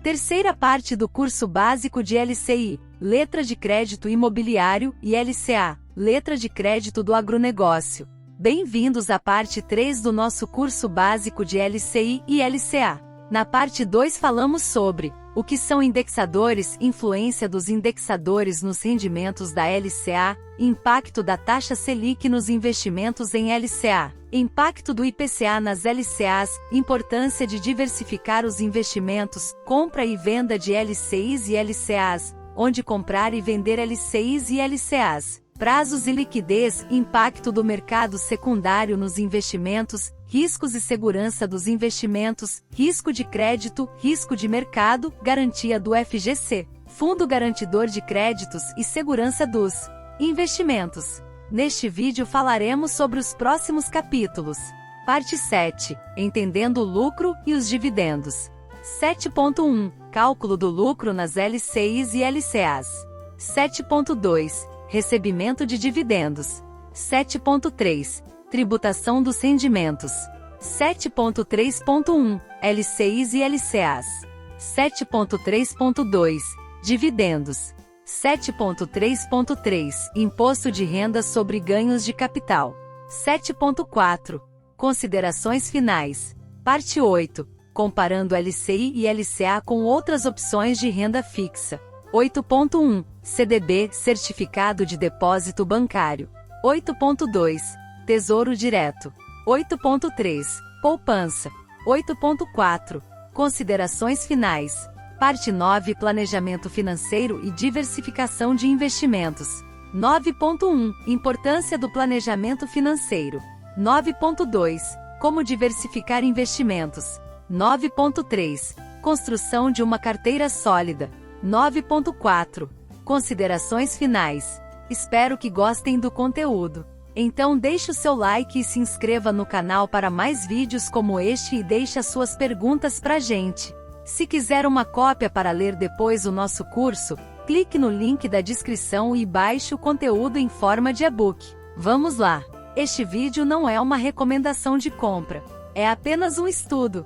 Terceira parte do curso básico de LCI, Letra de Crédito Imobiliário, e LCA, Letra de Crédito do Agronegócio. Bem-vindos à parte 3 do nosso curso básico de LCI e LCA. Na parte 2 falamos sobre o que são indexadores, influência dos indexadores nos rendimentos da LCA, impacto da taxa Selic nos investimentos em LCA, impacto do IPCA nas LCAs, importância de diversificar os investimentos, compra e venda de LCIs e LCAs, onde comprar e vender LCIs e LCAs, prazos e liquidez, impacto do mercado secundário nos investimentos, riscos e segurança dos investimentos, risco de crédito, risco de mercado, garantia do FGC, Fundo Garantidor de Créditos e segurança dos investimentos. Neste vídeo falaremos sobre os próximos capítulos. Parte 7. Entendendo o lucro e os dividendos. 7.1. Cálculo do lucro nas LCIs e LCAs. 7.2. Recebimento de dividendos. 7.3. Tributação dos rendimentos. 7.3.1. LCIs e LCAs. 7.3.2. Dividendos. 7.3.3. Imposto de renda sobre ganhos de capital. 7.4. Considerações finais. Parte 8. Comparando LCI e LCA com outras opções de renda fixa. 8.1. CDB, Certificado de Depósito Bancário. 8.2. Tesouro Direto. 8.3. Poupança. 8.4. Considerações finais. Parte 9. Planejamento financeiro e diversificação de investimentos. 9.1. Importância do planejamento financeiro. 9.2. Como diversificar investimentos. 9.3. Construção de uma carteira sólida. 9.4. Considerações finais. Espero que gostem do conteúdo. Então deixe o seu like e se inscreva no canal para mais vídeos como este e deixe as suas perguntas pra gente. Se quiser uma cópia para ler depois o nosso curso, clique no link da descrição e baixe o conteúdo em forma de e-book. Vamos lá! Este vídeo não é uma recomendação de compra, é apenas um estudo.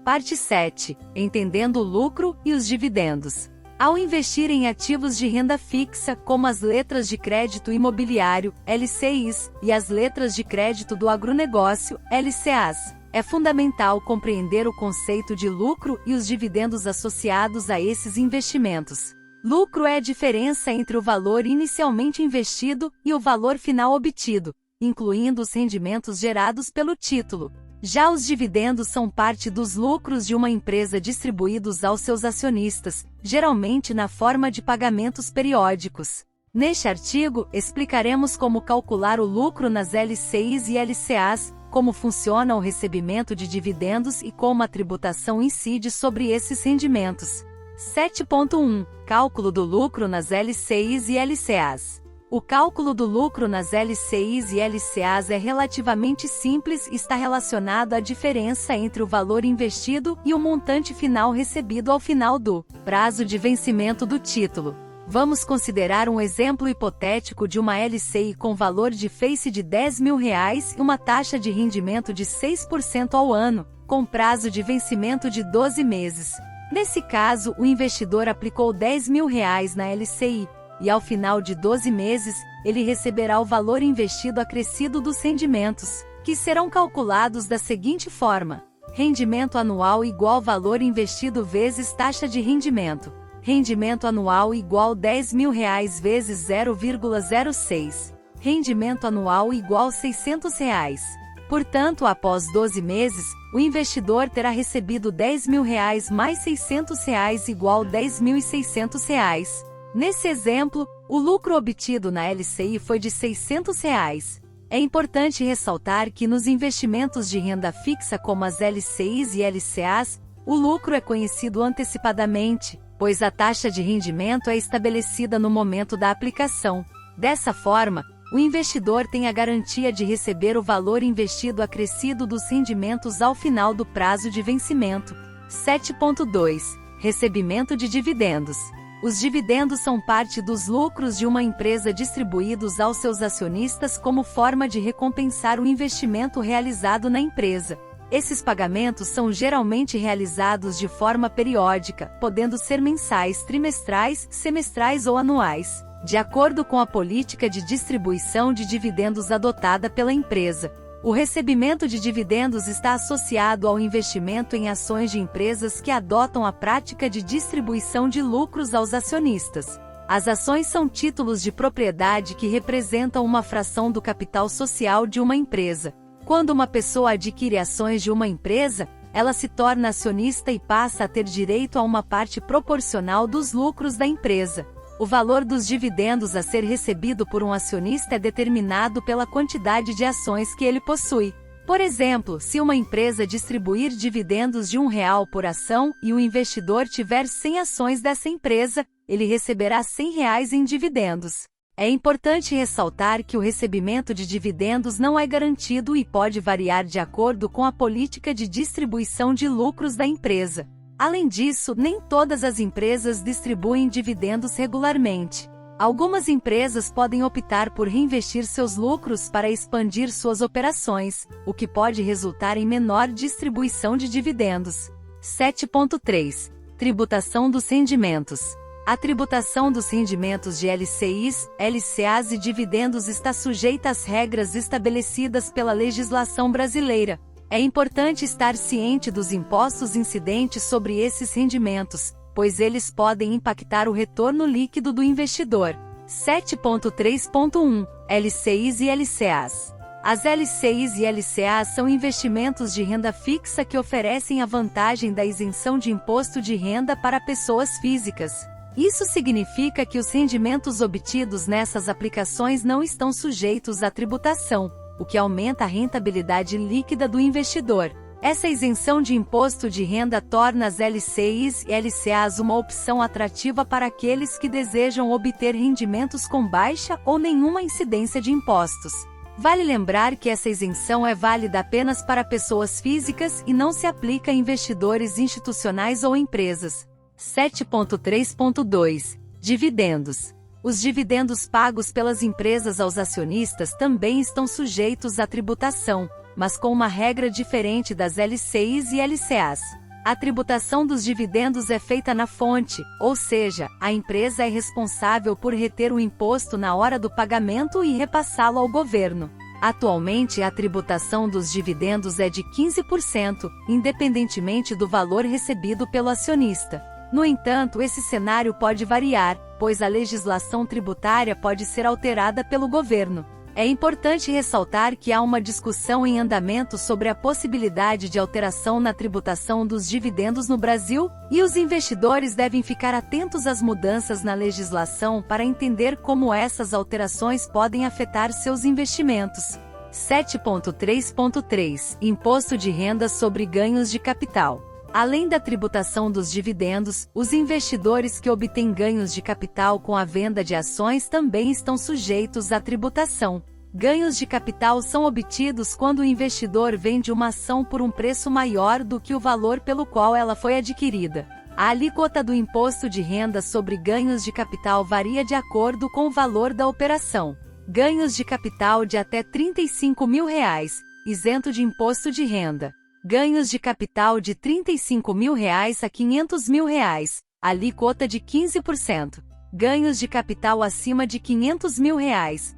Parte 7. Entendendo o lucro e os dividendos. Ao investir em ativos de renda fixa, como as letras de crédito imobiliário, LCIs, e as letras de crédito do agronegócio, LCAs, é fundamental compreender o conceito de lucro e os dividendos associados a esses investimentos. Lucro é a diferença entre o valor inicialmente investido e o valor final obtido, incluindo os rendimentos gerados pelo título. Já os dividendos são parte dos lucros de uma empresa distribuídos aos seus acionistas, geralmente na forma de pagamentos periódicos. Neste artigo, explicaremos como calcular o lucro nas LCIs e LCAs, como funciona o recebimento de dividendos e como a tributação incide sobre esses rendimentos. 7.1. Cálculo do lucro nas LCIs e LCAs. O cálculo do lucro nas LCIs e LCAs é relativamente simples e está relacionado à diferença entre o valor investido e o montante final recebido ao final do prazo de vencimento do título. Vamos considerar um exemplo hipotético de uma LCI com valor de face de R$10.000 e uma taxa de rendimento de 6% ao ano, com prazo de vencimento de 12 meses. Nesse caso, o investidor aplicou R$10.000 na LCI, e ao final de 12 meses, ele receberá o valor investido acrescido dos rendimentos, que serão calculados da seguinte forma: rendimento anual igual valor investido vezes taxa de rendimento. Rendimento anual igual R$10.000 vezes 0,06. Rendimento anual igual R$600. Portanto, após 12 meses, o investidor terá recebido R$10.000 mais R$600 igual R$10.600. Nesse exemplo, o lucro obtido na LCI foi de R$600. É importante ressaltar que nos investimentos de renda fixa como as LCIs e LCAs, o lucro é conhecido antecipadamente, pois a taxa de rendimento é estabelecida no momento da aplicação. Dessa forma, o investidor tem a garantia de receber o valor investido acrescido dos rendimentos ao final do prazo de vencimento. 7.2. Recebimento de dividendos. Os dividendos são parte dos lucros de uma empresa distribuídos aos seus acionistas como forma de recompensar o investimento realizado na empresa. Esses pagamentos são geralmente realizados de forma periódica, podendo ser mensais, trimestrais, semestrais ou anuais, de acordo com a política de distribuição de dividendos adotada pela empresa. O recebimento de dividendos está associado ao investimento em ações de empresas que adotam a prática de distribuição de lucros aos acionistas. As ações são títulos de propriedade que representam uma fração do capital social de uma empresa. Quando uma pessoa adquire ações de uma empresa, ela se torna acionista e passa a ter direito a uma parte proporcional dos lucros da empresa. O valor dos dividendos a ser recebido por um acionista é determinado pela quantidade de ações que ele possui. Por exemplo, se uma empresa distribuir dividendos de R$1 por ação e o investidor tiver 100 ações dessa empresa, ele receberá R$100 em dividendos. É importante ressaltar que o recebimento de dividendos não é garantido e pode variar de acordo com a política de distribuição de lucros da empresa. Além disso, nem todas as empresas distribuem dividendos regularmente. Algumas empresas podem optar por reinvestir seus lucros para expandir suas operações, o que pode resultar em menor distribuição de dividendos. 7.3. Tributação dos rendimentos. A tributação dos rendimentos de LCIs, LCAs e dividendos está sujeita às regras estabelecidas pela legislação brasileira. É importante estar ciente dos impostos incidentes sobre esses rendimentos, pois eles podem impactar o retorno líquido do investidor. 7.3.1. LCIs e LCAs. As LCIs e LCAs são investimentos de renda fixa que oferecem a vantagem da isenção de imposto de renda para pessoas físicas. Isso significa que os rendimentos obtidos nessas aplicações não estão sujeitos à tributação, o que aumenta a rentabilidade líquida do investidor. Essa isenção de imposto de renda torna as LCIs e LCAs uma opção atrativa para aqueles que desejam obter rendimentos com baixa ou nenhuma incidência de impostos. Vale lembrar que essa isenção é válida apenas para pessoas físicas e não se aplica a investidores institucionais ou empresas. 7.3.2. Dividendos. Os dividendos pagos pelas empresas aos acionistas também estão sujeitos à tributação, mas com uma regra diferente das LCIs e LCAs. A tributação dos dividendos é feita na fonte, ou seja, a empresa é responsável por reter o imposto na hora do pagamento e repassá-lo ao governo. Atualmente, a tributação dos dividendos é de 15%, independentemente do valor recebido pelo acionista. No entanto, esse cenário pode variar, pois a legislação tributária pode ser alterada pelo governo. É importante ressaltar que há uma discussão em andamento sobre a possibilidade de alteração na tributação dos dividendos no Brasil, e os investidores devem ficar atentos às mudanças na legislação para entender como essas alterações podem afetar seus investimentos. 7.3.3. Imposto de renda sobre ganhos de capital. Além da tributação dos dividendos, os investidores que obtêm ganhos de capital com a venda de ações também estão sujeitos à tributação. Ganhos de capital são obtidos quando o investidor vende uma ação por um preço maior do que o valor pelo qual ela foi adquirida. A alíquota do imposto de renda sobre ganhos de capital varia de acordo com o valor da operação. Ganhos de capital de até R$35 mil, isento de imposto de renda. Ganhos de capital de R$35 mil a R$500 mil, alíquota de 15%. Ganhos de capital acima de R$500 mil,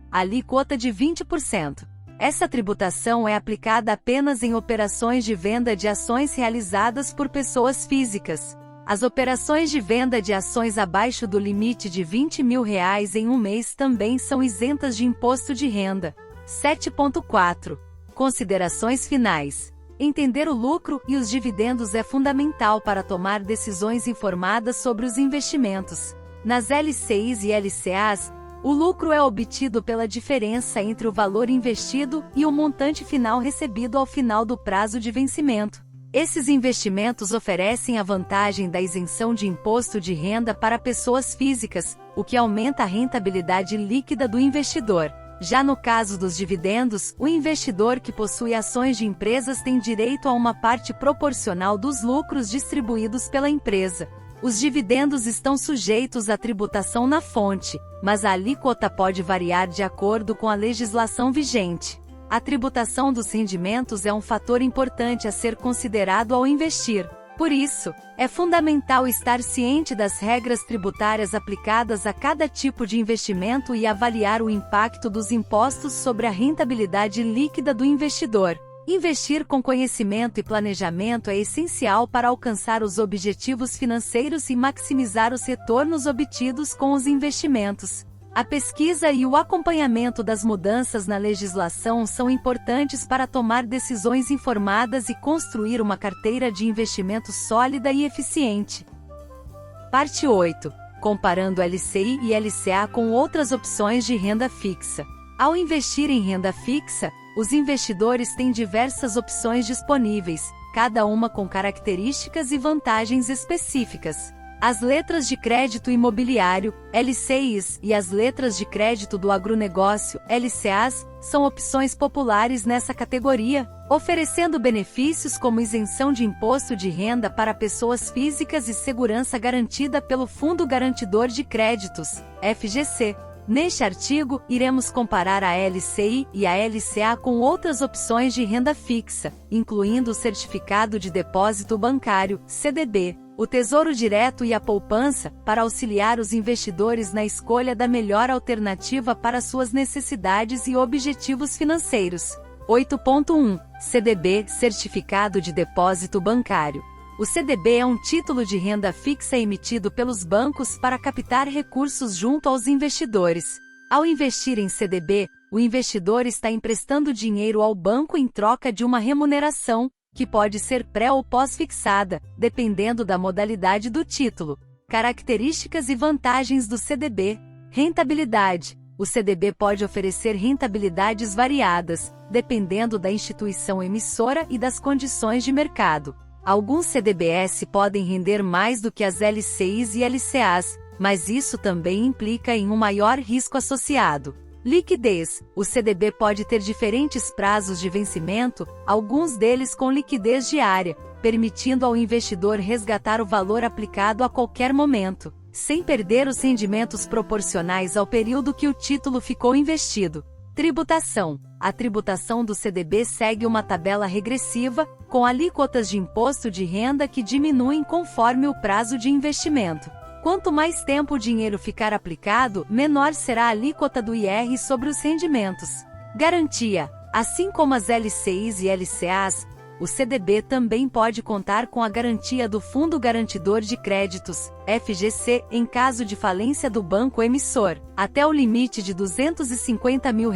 alíquota de 20%. Essa tributação é aplicada apenas em operações de venda de ações realizadas por pessoas físicas. As operações de venda de ações abaixo do limite de R$20 mil em um mês também são isentas de imposto de renda. 7.4. Considerações finais. Entender o lucro e os dividendos é fundamental para tomar decisões informadas sobre os investimentos. Nas LCIs e LCAs, o lucro é obtido pela diferença entre o valor investido e o montante final recebido ao final do prazo de vencimento. Esses investimentos oferecem a vantagem da isenção de imposto de renda para pessoas físicas, o que aumenta a rentabilidade líquida do investidor. Já no caso dos dividendos, o investidor que possui ações de empresas tem direito a uma parte proporcional dos lucros distribuídos pela empresa. Os dividendos estão sujeitos à tributação na fonte, mas a alíquota pode variar de acordo com a legislação vigente. A tributação dos rendimentos é um fator importante a ser considerado ao investir. Por isso, é fundamental estar ciente das regras tributárias aplicadas a cada tipo de investimento e avaliar o impacto dos impostos sobre a rentabilidade líquida do investidor. Investir com conhecimento e planejamento é essencial para alcançar os objetivos financeiros e maximizar os retornos obtidos com os investimentos. A pesquisa e o acompanhamento das mudanças na legislação são importantes para tomar decisões informadas e construir uma carteira de investimentos sólida e eficiente. Parte 8. Comparando LCI e LCA com outras opções de renda fixa. Ao investir em renda fixa, os investidores têm diversas opções disponíveis, cada uma com características e vantagens específicas. As letras de crédito imobiliário, LCIs, e as letras de crédito do agronegócio, LCAs, são opções populares nessa categoria, oferecendo benefícios como isenção de imposto de renda para pessoas físicas e segurança garantida pelo Fundo Garantidor de Créditos, FGC. Neste artigo, iremos comparar a LCI e a LCA com outras opções de renda fixa, incluindo o Certificado de Depósito Bancário, CDB, o Tesouro Direto e a poupança, para auxiliar os investidores na escolha da melhor alternativa para suas necessidades e objetivos financeiros. 8.1. CDB, Certificado de Depósito Bancário. O CDB é um título de renda fixa emitido pelos bancos para captar recursos junto aos investidores. Ao investir em CDB, o investidor está emprestando dinheiro ao banco em troca de uma remuneração, que pode ser pré ou pós-fixada, dependendo da modalidade do título. Características e vantagens do CDB. Rentabilidade. O CDB pode oferecer rentabilidades variadas, dependendo da instituição emissora e das condições de mercado. Alguns CDBs podem render mais do que as LCIs e LCAs, mas isso também implica em um maior risco associado. Liquidez. O CDB pode ter diferentes prazos de vencimento, alguns deles com liquidez diária, permitindo ao investidor resgatar o valor aplicado a qualquer momento, sem perder os rendimentos proporcionais ao período que o título ficou investido. Tributação. A tributação do CDB segue uma tabela regressiva, com alíquotas de imposto de renda que diminuem conforme o prazo de investimento. Quanto mais tempo o dinheiro ficar aplicado, menor será a alíquota do IR sobre os rendimentos. Garantia. Assim como as LCIs e LCAs, o CDB também pode contar com a garantia do Fundo Garantidor de Créditos, FGC, em caso de falência do banco emissor, até o limite de R$ 250 mil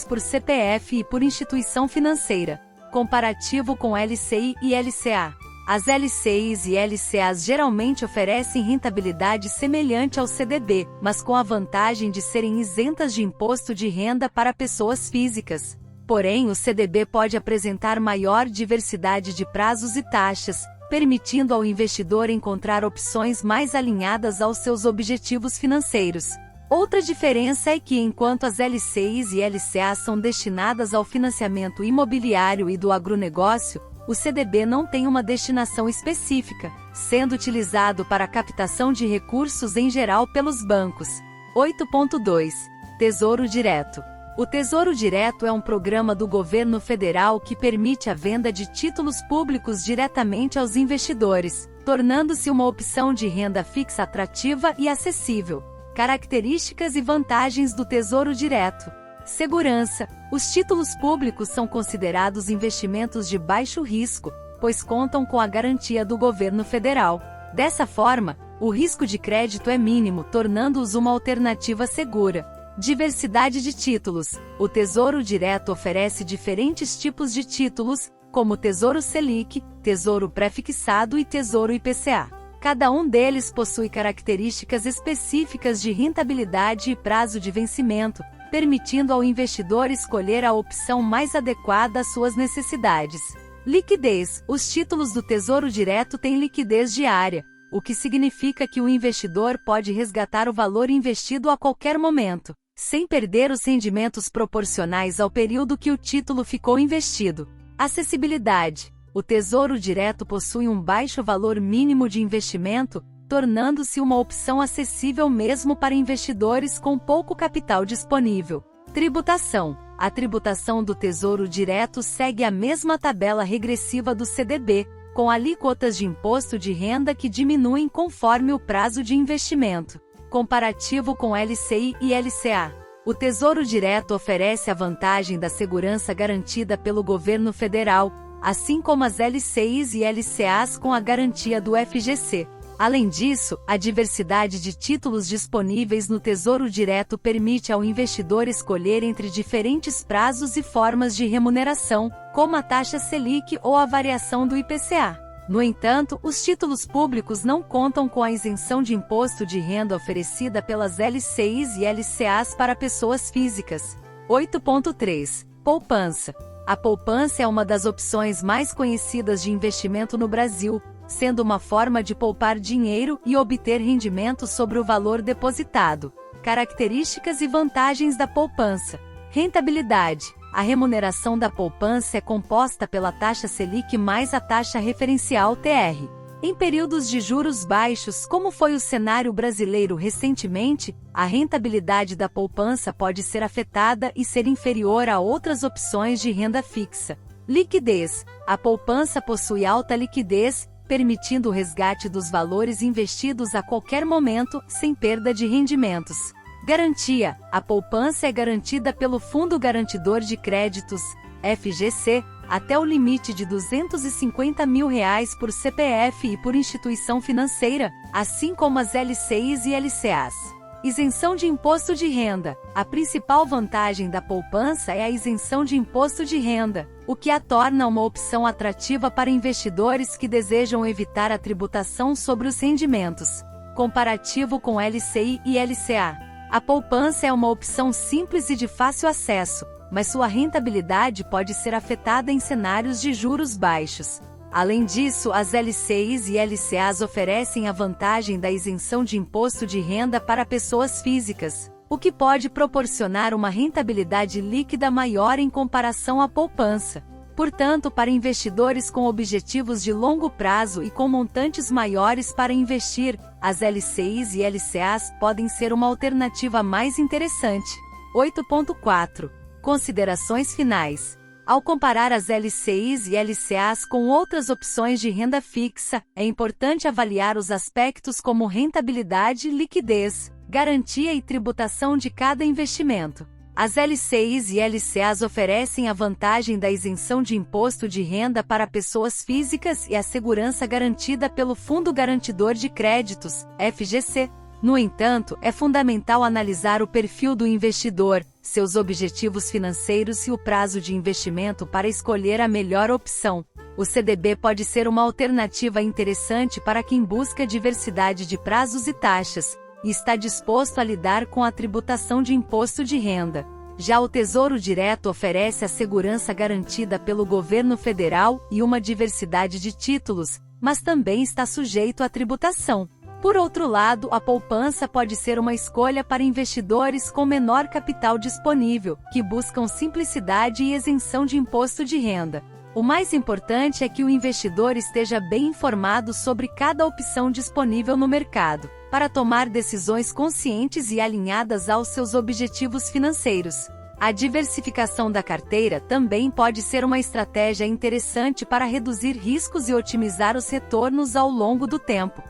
por CPF e por instituição financeira. Comparativo com LCI e LCA. As LCIs e LCAs geralmente oferecem rentabilidade semelhante ao CDB, mas com a vantagem de serem isentas de imposto de renda para pessoas físicas. Porém, o CDB pode apresentar maior diversidade de prazos e taxas, permitindo ao investidor encontrar opções mais alinhadas aos seus objetivos financeiros. Outra diferença é que, enquanto as LCIs e LCAs são destinadas ao financiamento imobiliário e do agronegócio, o CDB não tem uma destinação específica, sendo utilizado para a captação de recursos em geral pelos bancos. 8.2. Tesouro Direto. O Tesouro Direto é um programa do governo federal que permite a venda de títulos públicos diretamente aos investidores, tornando-se uma opção de renda fixa atrativa e acessível. Características e vantagens do Tesouro Direto. Segurança. Os títulos públicos são considerados investimentos de baixo risco, pois contam com a garantia do governo federal. Dessa forma, o risco de crédito é mínimo, tornando-os uma alternativa segura. Diversidade de títulos. O Tesouro Direto oferece diferentes tipos de títulos, como Tesouro Selic, Tesouro Pré-fixado e Tesouro IPCA. Cada um deles possui características específicas de rentabilidade e prazo de vencimento, permitindo ao investidor escolher a opção mais adequada às suas necessidades. Liquidez. Os títulos do Tesouro Direto têm liquidez diária, o que significa que o investidor pode resgatar o valor investido a qualquer momento, sem perder os rendimentos proporcionais ao período que o título ficou investido. Acessibilidade. O Tesouro Direto possui um baixo valor mínimo de investimento, tornando-se uma opção acessível mesmo para investidores com pouco capital disponível. Tributação. a tributação do Tesouro Direto segue a mesma tabela regressiva do CDB, com alíquotas de imposto de renda que diminuem conforme o prazo de investimento. Comparativo com LCI e LCA. O Tesouro Direto oferece a vantagem da segurança garantida pelo governo federal, assim como as LCIs e LCAs com a garantia do FGC. Além disso, a diversidade de títulos disponíveis no Tesouro Direto permite ao investidor escolher entre diferentes prazos e formas de remuneração, como a taxa Selic ou a variação do IPCA. No entanto, os títulos públicos não contam com a isenção de imposto de renda oferecida pelas LCIs e LCAs para pessoas físicas. 8.3. Poupança. A poupança é uma das opções mais conhecidas de investimento no Brasil, sendo uma forma de poupar dinheiro e obter rendimento sobre o valor depositado. Características e vantagens da poupança. Rentabilidade. A remuneração da poupança é composta pela taxa Selic mais a taxa referencial TR. Em períodos de juros baixos, como foi o cenário brasileiro recentemente, a rentabilidade da poupança pode ser afetada e ser inferior a outras opções de renda fixa. Liquidez. A poupança possui alta liquidez, permitindo o resgate dos valores investidos a qualquer momento, sem perda de rendimentos. Garantia. A poupança é garantida pelo Fundo Garantidor de Créditos, FGC, até o limite de R$ 250 mil por CPF e por instituição financeira, assim como as LCIs e LCAs. Isenção de imposto de renda. A principal vantagem da poupança é a isenção de imposto de renda, o que a torna uma opção atrativa para investidores que desejam evitar a tributação sobre os rendimentos. Comparativo com LCI e LCA. A poupança é uma opção simples e de fácil acesso, mas sua rentabilidade pode ser afetada em cenários de juros baixos. Além disso, as LCIs e LCAs oferecem a vantagem da isenção de imposto de renda para pessoas físicas, o que pode proporcionar uma rentabilidade líquida maior em comparação à poupança. Portanto, para investidores com objetivos de longo prazo e com montantes maiores para investir, as LCIs e LCAs podem ser uma alternativa mais interessante. 8.4. Considerações finais. Ao comparar as LCIs e LCAs com outras opções de renda fixa, é importante avaliar os aspectos como rentabilidade, liquidez, garantia e tributação de cada investimento. As LCIs e LCAs oferecem a vantagem da isenção de imposto de renda para pessoas físicas e a segurança garantida pelo Fundo Garantidor de Créditos, FGC. No entanto, é fundamental analisar o perfil do investidor, seus objetivos financeiros e o prazo de investimento para escolher a melhor opção. O CDB pode ser uma alternativa interessante para quem busca diversidade de prazos e taxas, e está disposto a lidar com a tributação de imposto de renda. Já o Tesouro Direto oferece a segurança garantida pelo governo federal e uma diversidade de títulos, mas também está sujeito à tributação. Por outro lado, a poupança pode ser uma escolha para investidores com menor capital disponível, que buscam simplicidade e isenção de imposto de renda. O mais importante é que o investidor esteja bem informado sobre cada opção disponível no mercado, para tomar decisões conscientes e alinhadas aos seus objetivos financeiros. A diversificação da carteira também pode ser uma estratégia interessante para reduzir riscos e otimizar os retornos ao longo do tempo.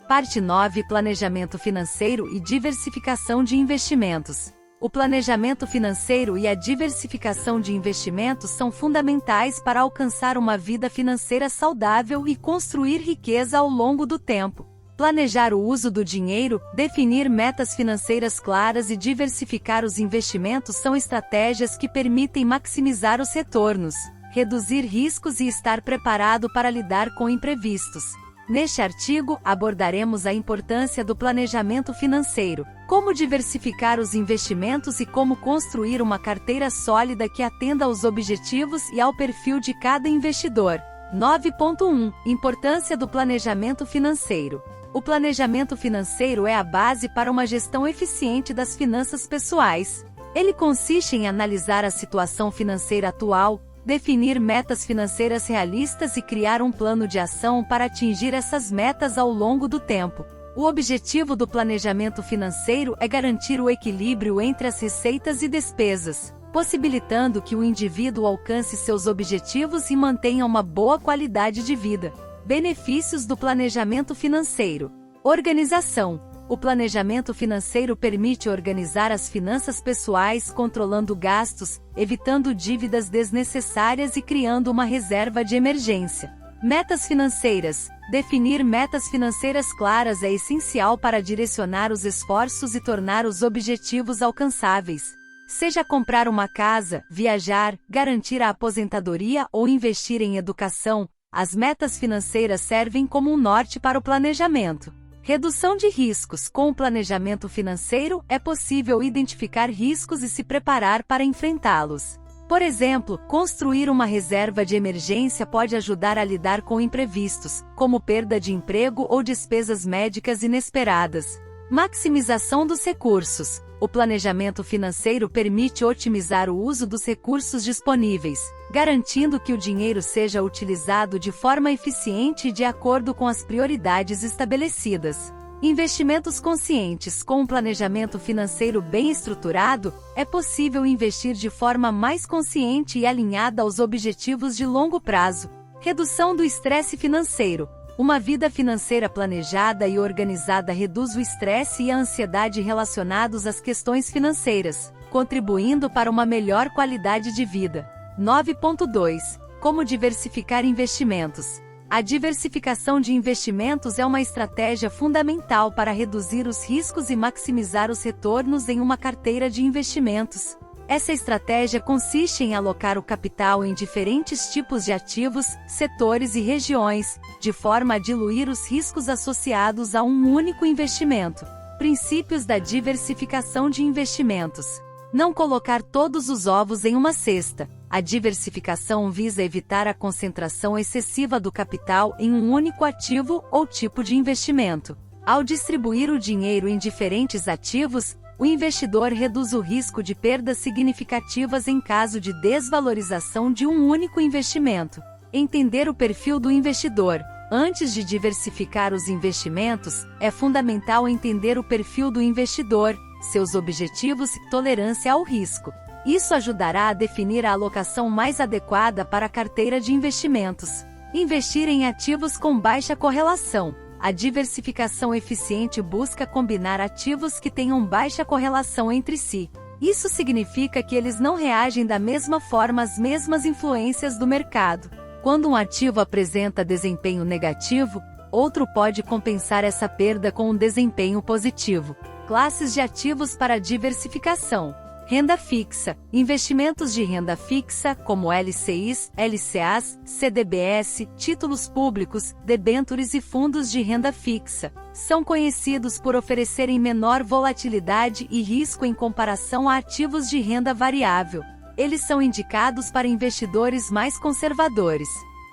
Parte 9. Planejamento financeiro e diversificação de investimentos. O planejamento financeiro e a diversificação de investimentos são fundamentais para alcançar uma vida financeira saudável e construir riqueza ao longo do tempo. Planejar o uso do dinheiro, definir metas financeiras claras e diversificar os investimentos são estratégias que permitem maximizar os retornos, reduzir riscos e estar preparado para lidar com imprevistos. Neste artigo, abordaremos a importância do planejamento financeiro, como diversificar os investimentos e como construir uma carteira sólida que atenda aos objetivos e ao perfil de cada investidor. 9.1. Importância do planejamento financeiro. O planejamento financeiro é a base para uma gestão eficiente das finanças pessoais. Ele consiste em analisar a situação financeira atual, definir metas financeiras realistas e criar um plano de ação para atingir essas metas ao longo do tempo. O objetivo do planejamento financeiro é garantir o equilíbrio entre as receitas e despesas, possibilitando que o indivíduo alcance seus objetivos e mantenha uma boa qualidade de vida. Benefícios do planejamento financeiro. Organização. O planejamento financeiro permite organizar as finanças pessoais, controlando gastos, evitando dívidas desnecessárias e criando uma reserva de emergência. Metas financeiras. Definir metas financeiras claras é essencial para direcionar os esforços e tornar os objetivos alcançáveis. Seja comprar uma casa, viajar, garantir a aposentadoria ou investir em educação, as metas financeiras servem como um norte para o planejamento. Redução de riscos. Com o planejamento financeiro, é possível identificar riscos e se preparar para enfrentá-los. Por exemplo, construir uma reserva de emergência pode ajudar a lidar com imprevistos, como perda de emprego ou despesas médicas inesperadas. Maximização dos recursos. O planejamento financeiro permite otimizar o uso dos recursos disponíveis, garantindo que o dinheiro seja utilizado de forma eficiente e de acordo com as prioridades estabelecidas. Investimentos conscientes. Com um planejamento financeiro bem estruturado, é possível investir de forma mais consciente e alinhada aos objetivos de longo prazo. Redução do estresse financeiro. Uma vida financeira planejada e organizada reduz o estresse e a ansiedade relacionados às questões financeiras, contribuindo para uma melhor qualidade de vida. 9.2. Como diversificar investimentos. A diversificação de investimentos é uma estratégia fundamental para reduzir os riscos e maximizar os retornos em uma carteira de investimentos. Essa estratégia consiste em alocar o capital em diferentes tipos de ativos, setores e regiões, de forma a diluir os riscos associados a um único investimento. Princípios da diversificação de investimentos. Não colocar todos os ovos em uma cesta. A diversificação visa evitar a concentração excessiva do capital em um único ativo ou tipo de investimento. Ao distribuir o dinheiro em diferentes ativos, o investidor reduz o risco de perdas significativas em caso de desvalorização de um único investimento. Entender o perfil do investidor. Antes de diversificar os investimentos, é fundamental entender o perfil do investidor, seus objetivos e tolerância ao risco. Isso ajudará a definir a alocação mais adequada para a carteira de investimentos. Investir em ativos com baixa correlação. A diversificação eficiente busca combinar ativos que tenham baixa correlação entre si. Isso significa que eles não reagem da mesma forma às mesmas influências do mercado. Quando um ativo apresenta desempenho negativo, outro pode compensar essa perda com um desempenho positivo. Classes de ativos para diversificação. Renda fixa. Investimentos de renda fixa, como LCIs, LCAs, CDBs, títulos públicos, debêntures e fundos de renda fixa, são conhecidos por oferecerem menor volatilidade e risco em comparação a ativos de renda variável. Eles são indicados para investidores mais conservadores.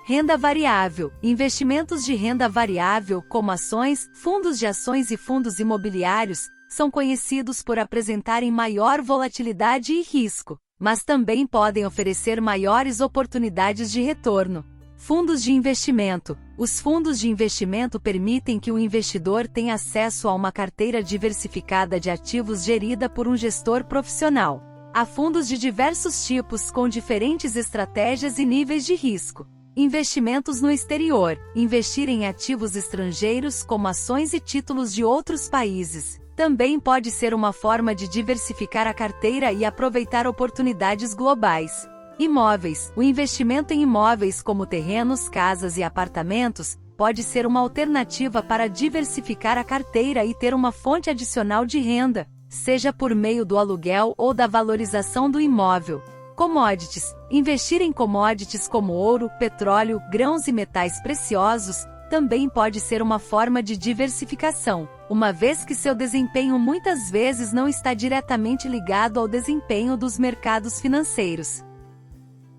Renda variável. Investimentos de renda variável, como ações, fundos de ações e fundos imobiliários, são conhecidos por apresentarem maior volatilidade e risco, mas também podem oferecer maiores oportunidades de retorno. Fundos de investimento. Os fundos de investimento permitem que o investidor tenha acesso a uma carteira diversificada de ativos gerida por um gestor profissional. Há fundos de diversos tipos com diferentes estratégias e níveis de risco. Investimentos no exterior. Investir em ativos estrangeiros como ações e títulos de outros países também pode ser uma forma de diversificar a carteira e aproveitar oportunidades globais. Imóveis. O investimento em imóveis como terrenos, casas e apartamentos pode ser uma alternativa para diversificar a carteira e ter uma fonte adicional de renda, seja por meio do aluguel ou da valorização do imóvel. Commodities. Investir em commodities como ouro, petróleo, grãos e metais preciosos também pode ser uma forma de diversificação, uma vez que seu desempenho muitas vezes não está diretamente ligado ao desempenho dos mercados financeiros.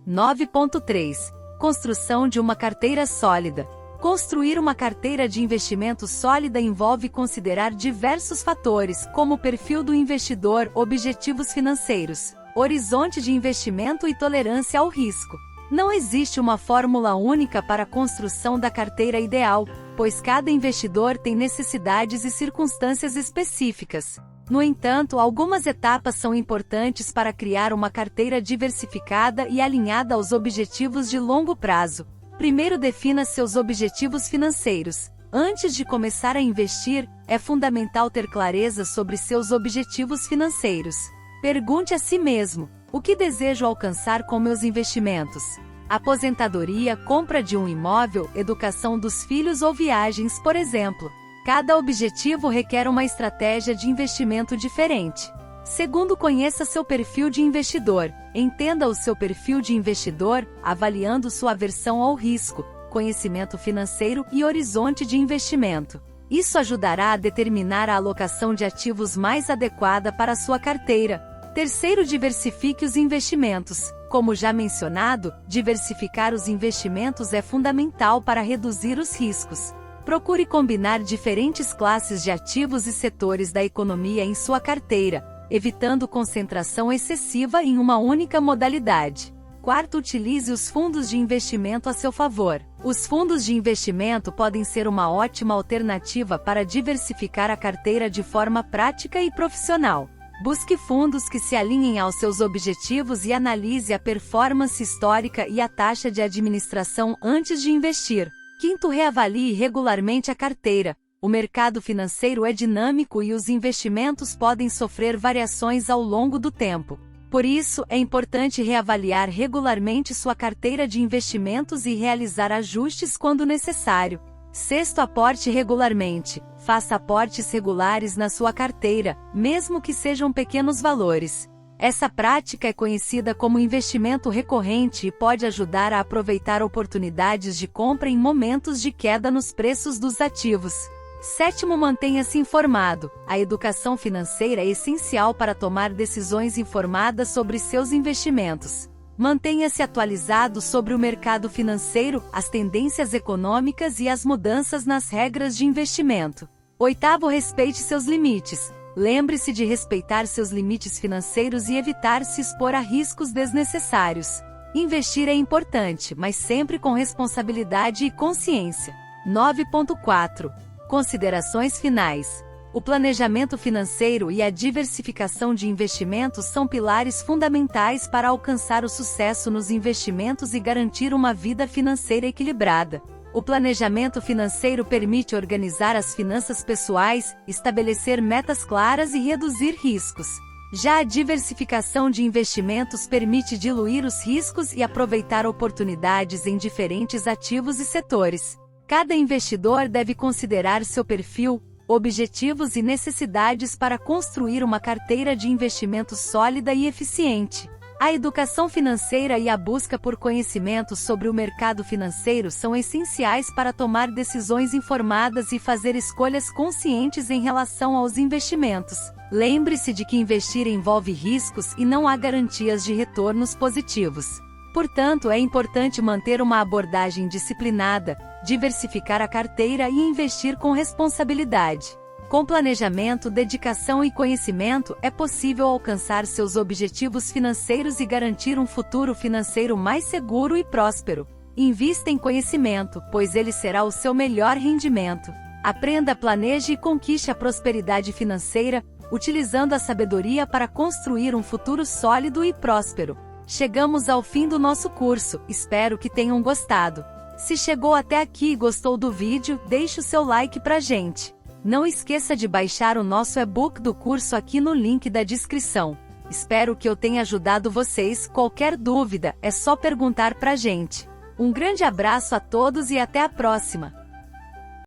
9.3. Construção de uma carteira sólida. Construir uma carteira de investimento sólida envolve considerar diversos fatores, como o perfil do investidor, objetivos financeiros, horizonte de investimento e tolerância ao risco. Não existe uma fórmula única para a construção da carteira ideal, pois cada investidor tem necessidades e circunstâncias específicas. No entanto, algumas etapas são importantes para criar uma carteira diversificada e alinhada aos objetivos de longo prazo. Primeiro, defina seus objetivos financeiros. Antes de começar a investir, é fundamental ter clareza sobre seus objetivos financeiros. Pergunte a si mesmo: o que desejo alcançar com meus investimentos? Aposentadoria, compra de um imóvel, educação dos filhos ou viagens, por exemplo. Cada objetivo requer uma estratégia de investimento diferente. Segundo, conheça seu perfil de investidor. Entenda o seu perfil de investidor, avaliando sua aversão ao risco, conhecimento financeiro e horizonte de investimento. Isso ajudará a determinar a alocação de ativos mais adequada para a sua carteira. Terceiro, diversifique os investimentos. Como já mencionado, diversificar os investimentos é fundamental para reduzir os riscos. Procure combinar diferentes classes de ativos e setores da economia em sua carteira, evitando concentração excessiva em uma única modalidade. Quarto, utilize os fundos de investimento a seu favor. Os fundos de investimento podem ser uma ótima alternativa para diversificar a carteira de forma prática e profissional. Busque fundos que se alinhem aos seus objetivos e analise a performance histórica e a taxa de administração antes de investir. Quinto, reavalie regularmente a carteira. O mercado financeiro é dinâmico e os investimentos podem sofrer variações ao longo do tempo. Por isso, é importante reavaliar regularmente sua carteira de investimentos e realizar ajustes quando necessário. Sexto, aporte regularmente. Faça aportes regulares na sua carteira, mesmo que sejam pequenos valores. Essa prática é conhecida como investimento recorrente e pode ajudar a aproveitar oportunidades de compra em momentos de queda nos preços dos ativos. Sétimo, mantenha-se informado. A educação financeira é essencial para tomar decisões informadas sobre seus investimentos. Mantenha-se atualizado sobre o mercado financeiro, as tendências econômicas e as mudanças nas regras de investimento. Oitavo, respeite seus limites. Lembre-se de respeitar seus limites financeiros e evitar se expor a riscos desnecessários. Investir é importante, mas sempre com responsabilidade e consciência. 9.4. Considerações finais. O planejamento financeiro e a diversificação de investimentos são pilares fundamentais para alcançar o sucesso nos investimentos e garantir uma vida financeira equilibrada. O planejamento financeiro permite organizar as finanças pessoais, estabelecer metas claras e reduzir riscos. Já a diversificação de investimentos permite diluir os riscos e aproveitar oportunidades em diferentes ativos e setores. Cada investidor deve considerar seu perfil, objetivos e necessidades para construir uma carteira de investimentos sólida e eficiente. A educação financeira e a busca por conhecimento sobre o mercado financeiro são essenciais para tomar decisões informadas e fazer escolhas conscientes em relação aos investimentos. Lembre-se de que investir envolve riscos e não há garantias de retornos positivos. Portanto, é importante manter uma abordagem disciplinada, diversificar a carteira e investir com responsabilidade. Com planejamento, dedicação e conhecimento, é possível alcançar seus objetivos financeiros e garantir um futuro financeiro mais seguro e próspero. Invista em conhecimento, pois ele será o seu melhor rendimento. Aprenda, planeje e conquiste a prosperidade financeira, utilizando a sabedoria para construir um futuro sólido e próspero. Chegamos ao fim do nosso curso, espero que tenham gostado. Se chegou até aqui e gostou do vídeo, deixe o seu like pra gente. Não esqueça de baixar o nosso e-book do curso aqui no link da descrição. Espero que eu tenha ajudado vocês. Qualquer dúvida, é só perguntar pra gente. Um grande abraço a todos e até a próxima!